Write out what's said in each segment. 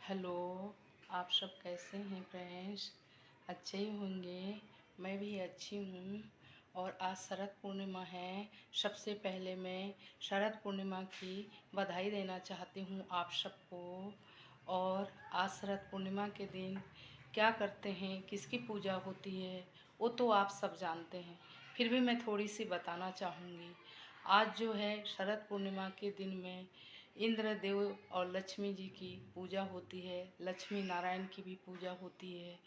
Hello. आप सब कैसे हैं फ्रेंड्स? अच्छे ही होंगे। मैं भी अच्छी हूँ। और आज शरद पूर्णिमा है। सबसे पहले मैं शरद पूर्णिमा की बधाई देना चाहती हूँ आप सबको। और आज शरद पूर्णिमा के दिन क्या करते हैं, किसकी पूजा होती है, वो तो आप सब जानते हैं। फिर भी मैं थोड़ी सी बताना चाहूँगी। आज जो है शरद पूर्णिमा के दिन में इंद्रदेव और लक्ष्मी जी की पूजा होती है। लक्ष्मी नारायण की भी पूजा होती है।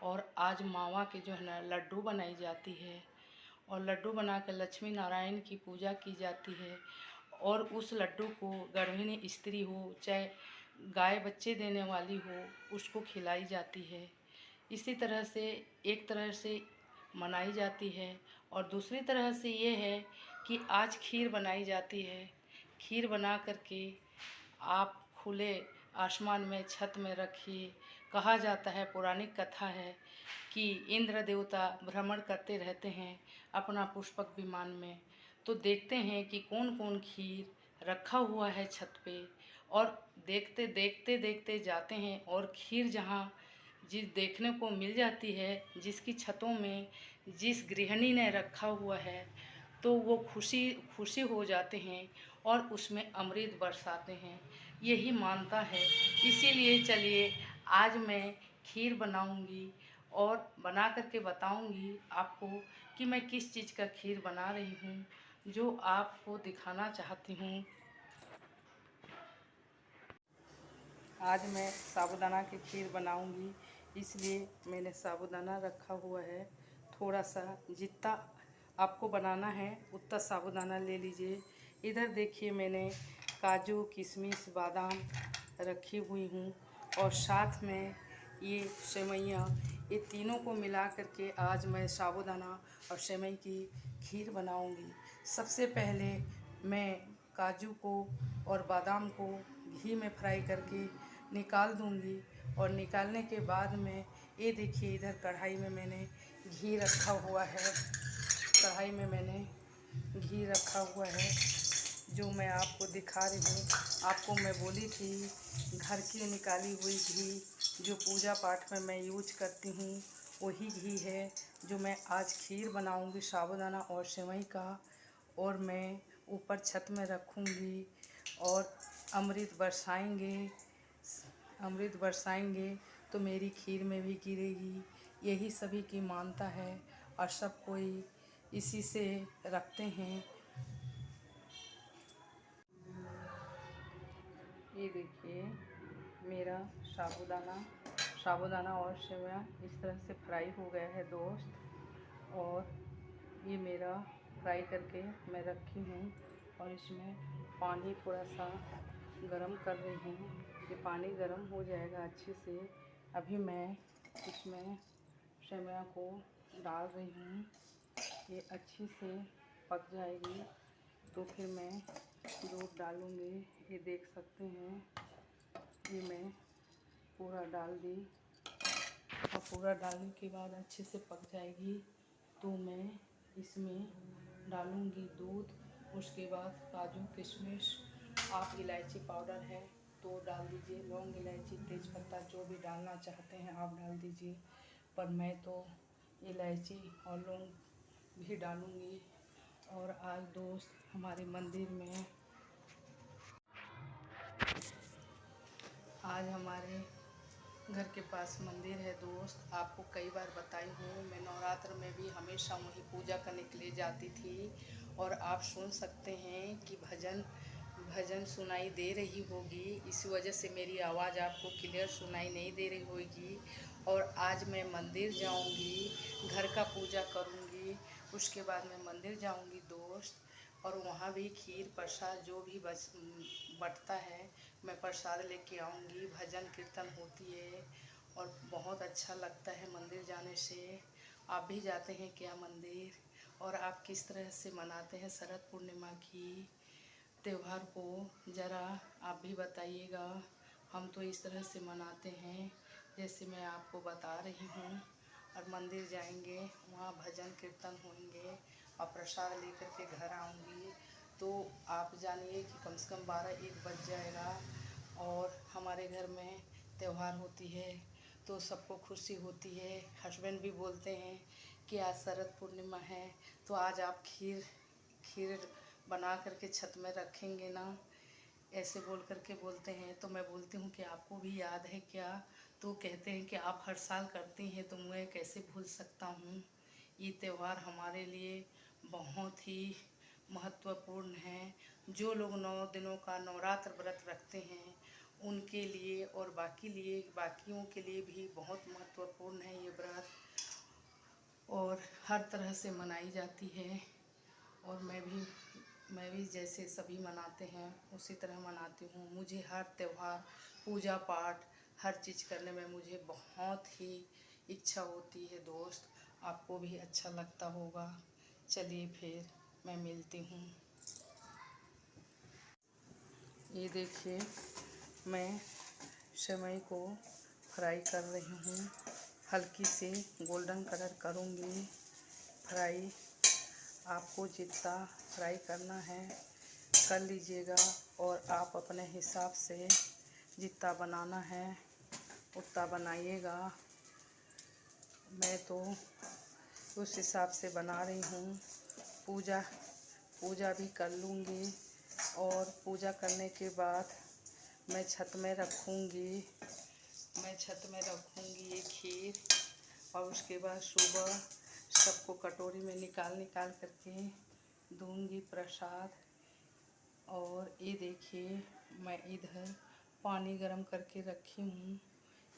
और आज मावा के जो है ना लड्डू बनाई जाती है। और लड्डू बना कर लक्ष्मी नारायण की पूजा की जाती है। और उस लड्डू को गर्भिणी स्त्री हो चाहे गाय बच्चे देने वाली हो, उसको खिलाई जाती है। इसी तरह से एक तरह से मनाई जाती है। और दूसरी तरह से ये है कि आज खीर बनाई जाती है। खीर बना करके आप खुले आसमान में छत में रखिए। कहा जाता है, पौराणिक कथा है कि इंद्र देवता भ्रमण करते रहते हैं अपना पुष्पक विमान में। तो देखते हैं कि कौन कौन खीर रखा हुआ है छत पे। और देखते देखते देखते जाते हैं और खीर जहाँ जिस देखने को मिल जाती है, जिसकी छतों में जिस गृहिणी ने रखा हुआ है, तो वो खुशी खुशी हो जाते हैं और उसमें अमृत बरसाते हैं। यही मानता है। इसीलिए चलिए आज मैं खीर बनाऊंगी और बना करके बताऊंगी आपको कि मैं किस चीज़ का खीर बना रही हूँ, जो आपको दिखाना चाहती हूँ। आज मैं साबूदाना की खीर बनाऊंगी, इसलिए मैंने साबूदाना रखा हुआ है। थोड़ा सा जितना आपको बनाना है उतना साबूदाना ले लीजिए। इधर देखिए मैंने काजू किशमिश बादाम रखी हुई हूँ। और साथ में ये सेवइयाँ, ये तीनों को मिला करके आज मैं साबूदाना और सेवई की खीर बनाऊंगी। सबसे पहले मैं काजू को और बादाम को घी में फ्राई करके निकाल दूंगी। और निकालने के बाद में ये देखिए इधर कढ़ाई में मैंने घी रखा हुआ है। कढ़ाई में मैंने घी रखा हुआ है, जो मैं आपको दिखा रही हूँ। आपको मैं बोली थी घर की निकाली हुई घी, जो पूजा पाठ में मैं यूज करती हूँ, वही घी है जो मैं आज खीर बनाऊँगी साबूदाना और सेवई का। और मैं ऊपर छत में रखूँगी और अमृत बरसाएंगे। अमृत बरसाएंगे तो मेरी खीर में भी गिरेगी। यही सभी की मानता है और सब कोई इसी से रखते हैं। ये देखिए मेरा साबूदाना और सेवइयाँ इस तरह से फ्राई हो गया है दोस्त। और ये मेरा फ्राई करके मैं रखी हूँ। और इसमें पानी थोड़ा सा गरम कर रही हूँ। ये पानी गरम हो जाएगा अच्छे से। अभी मैं इसमें सेवइयाँ को डाल रही हूँ। ये अच्छी से पक जाएगी तो फिर मैं दूध डालूँगी। ये देख सकते हैं, ये मैं पूरा डाल दी। और पूरा डालने के बाद अच्छे से पक जाएगी तो मैं इसमें डालूँगी दूध। उसके बाद काजू किशमिश, आप इलायची पाउडर है तो डाल दीजिए, लौंग इलायची तेज़पत्ता जो भी डालना चाहते हैं आप डाल दीजिए। पर मैं तो इलायची और लौंग भी डालूँगी। और आज दोस्त हमारे मंदिर में, आज हमारे घर के पास मंदिर है दोस्त। आपको कई बार बताई हूँ, मैं नवरात्र में भी हमेशा वहीं पूजा करने के लिए जाती थी। और आप सुन सकते हैं कि भजन भजन सुनाई दे रही होगी, इस वजह से मेरी आवाज़ आपको क्लियर सुनाई नहीं दे रही होगी। और आज मैं मंदिर जाऊंगी, घर का पूजा करूंगी, उसके बाद मैं मंदिर जाऊंगी दोस्त। और वहाँ भी खीर प्रसाद जो भी बटता है मैं प्रसाद लेके आऊँगी। भजन कीर्तन होती है और बहुत अच्छा लगता है मंदिर जाने से। आप भी जाते हैं क्या मंदिर? और आप किस तरह से मनाते हैं शरद पूर्णिमा की त्यौहार को, ज़रा आप भी बताइएगा। हम तो इस तरह से मनाते हैं जैसे मैं आपको बता रही हूँ। और मंदिर जाएंगे, वहाँ भजन कीर्तन होंगे और प्रसाद लेकर के घर आऊँगी तो आप जानिए कि कम से कम 12-1 बज जाएगा। और हमारे घर में त्यौहार होती है तो सबको खुशी होती है। हस्बैंड भी बोलते हैं कि आज शरद पूर्णिमा है तो आज आप खीर बना करके छत में रखेंगे ना, ऐसे बोल करके बोलते हैं। तो मैं बोलती हूँ कि आपको भी याद है क्या? तो कहते हैं कि आप हर साल करती हैं तो मैं कैसे भूल सकता हूँ। ये त्यौहार हमारे लिए बहुत ही महत्वपूर्ण है। जो लोग 9 दिनों का नवरात्र व्रत रखते हैं उनके लिए और बाकियों के लिए भी बहुत महत्वपूर्ण है ये व्रत, और हर तरह से मनाई जाती है। और मैं भी जैसे सभी मनाते हैं उसी तरह मनाती हूँ। मुझे हर त्यौहार, पूजा पाठ, हर चीज़ करने में मुझे बहुत ही इच्छा होती है दोस्त। आपको भी अच्छा लगता होगा। चलिए फिर मैं मिलती हूँ। ये देखिए मैं सेवई को फ्राई कर रही हूँ। हल्की सी गोल्डन कलर करूँगी फ्राई। आपको जितना फ्राई करना है कर लीजिएगा और आप अपने हिसाब से जितना बनाना है उतना बनाइएगा। मैं तो उस हिसाब से बना रही हूँ। पूजा भी कर लूँगी और पूजा करने के बाद मैं छत में रखूँगी ये खीर। और उसके बाद सुबह सबको कटोरी में निकाल करके दूँगी प्रसाद। और ये देखिए मैं इधर पानी गरम करके रखी हूँ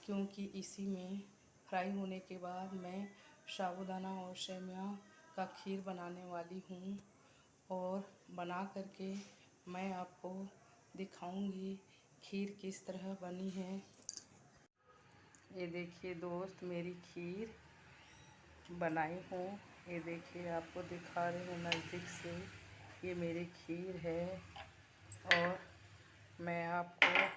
क्योंकि इसी में फ्राई होने के बाद मैं साबूदाना और सेवइयाँ का खीर बनाने वाली हूँ। और बना करके मैं आपको दिखाऊंगी खीर किस तरह बनी है। ये देखिए दोस्त मेरी खीर बनाई हूँ। ये देखिए आपको दिखा रही हूँ नज़दीक से। ये मेरी खीर है और मैं आपको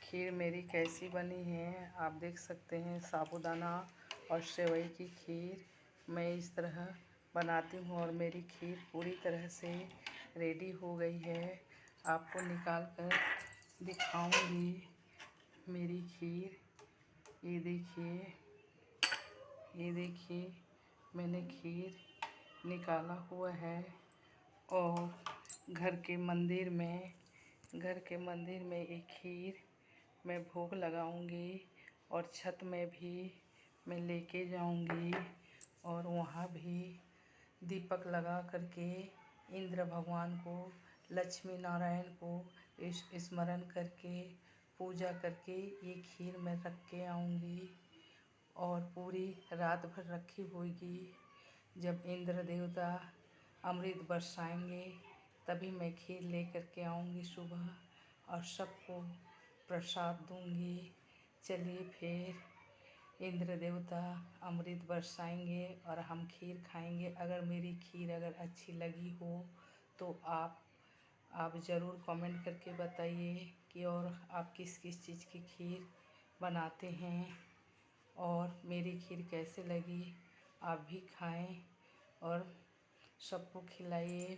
खीर मेरी कैसी बनी है आप देख सकते हैं। साबूदाना और सेवई की खीर मैं इस तरह बनाती हूँ और मेरी खीर पूरी तरह से रेडी हो गई है। आपको निकाल कर दिखाऊंगी मेरी खीर। ये देखिए मैंने खीर निकाला हुआ है और घर के मंदिर में एक खीर मैं भोग लगाऊंगी और छत में भी मैं लेके जाऊंगी और वहाँ भी दीपक लगा करके इंद्र भगवान को, लक्ष्मी नारायण को स्मरण करके पूजा करके ये खीर मैं रख के आऊँगी। और पूरी रात भर रखी होगी। जब इंद्र देवता अमृत बरसाएंगे तभी मैं खीर ले करके आऊँगी सुबह और सबको प्रसाद दूँगी। चलिए फिर इंद्र देवता अमृत बरसाएंगे और हम खीर खाएंगे। अगर मेरी खीर अच्छी लगी हो तो आप ज़रूर कमेंट करके बताइए कि और आप किस चीज़ की खीर बनाते हैं और मेरी खीर कैसे लगी। आप भी खाएं और सबको खिलाइए।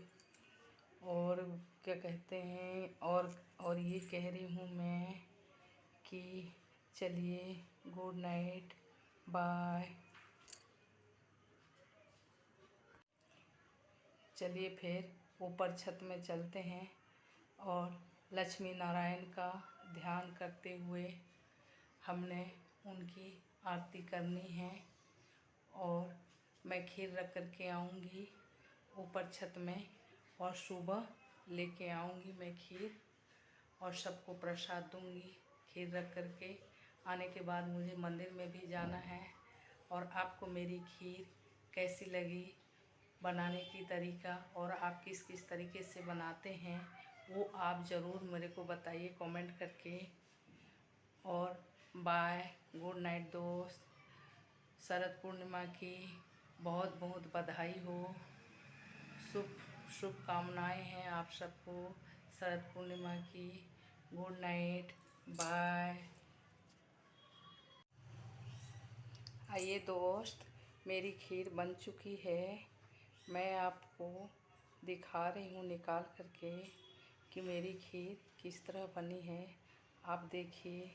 और क्या कहते हैं और ये कह रही हूँ मैं कि चलिए गुड नाइट, बाय। चलिए फिर ऊपर छत में चलते हैं और लक्ष्मी नारायण का ध्यान करते हुए हमने उनकी आरती करनी है। और मैं खीर रख कर के आऊँगी ऊपर छत में और सुबह लेके आऊँगी मैं खीर और सबको प्रसाद दूँगी। खीर रख कर के आने के बाद मुझे मंदिर में भी जाना है। और आपको मेरी खीर कैसी लगी बनाने की तरीका और आप किस तरीके से बनाते हैं वो आप ज़रूर मेरे को बताइए कमेंट करके। और बाय, गुड नाइट दोस्त। शरद पूर्णिमा की बहुत बहुत बधाई हो। शुभकामनाएँ हैं आप सबको शरद पूर्णिमा की। Good night, bye. आइए दोस्त मेरी खीर बन चुकी है। मैं आपको दिखा रही हूँ निकाल करके कि मेरी खीर किस तरह बनी है। आप देखिए